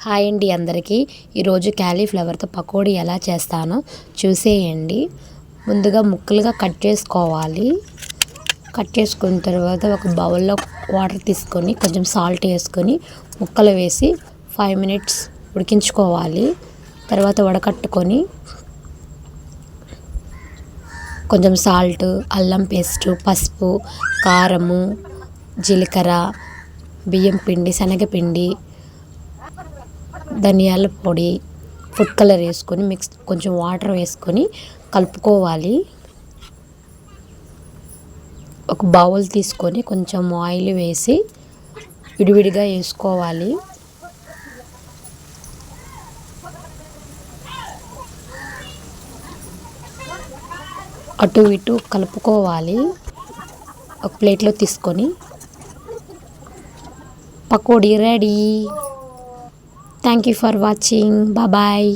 Hi అండి అందరికీ. ఈరోజు క్యాలీఫ్లవర్తో పకోడీ ఎలా చేస్తానో చూసేయండి. ముందుగా ముక్కలుగా కట్ చేసుకోవాలి. కట్ చేసుకున్న తర్వాత ఒక బౌల్లో వాటర్ తీసుకొని కొంచెం సాల్ట్ వేసుకొని ముక్కలు వేసి 5 మినిట్స్ ఉడికించుకోవాలి. తర్వాత వడకట్టుకొని కొంచెం సాల్ట్, అల్లం పేస్టు, పసుపు, కారము, జీలకర్ర, బియ్యం పిండి, శనగపిండి, ధనియాల పొడి, ఫుడ్ కలర్ వేసుకొని కొంచెం వాటర్ వేసుకొని కలుపుకోవాలి. ఒక బౌల్ తీసుకొని కొంచెం ఆయిల్ వేసి విడివిడిగా వేసుకోవాలి. అటు ఇటు కలుపుకోవాలి. ఒక ప్లేట్లో తీసుకొని pakodi ready. Thank you for watching. Bye.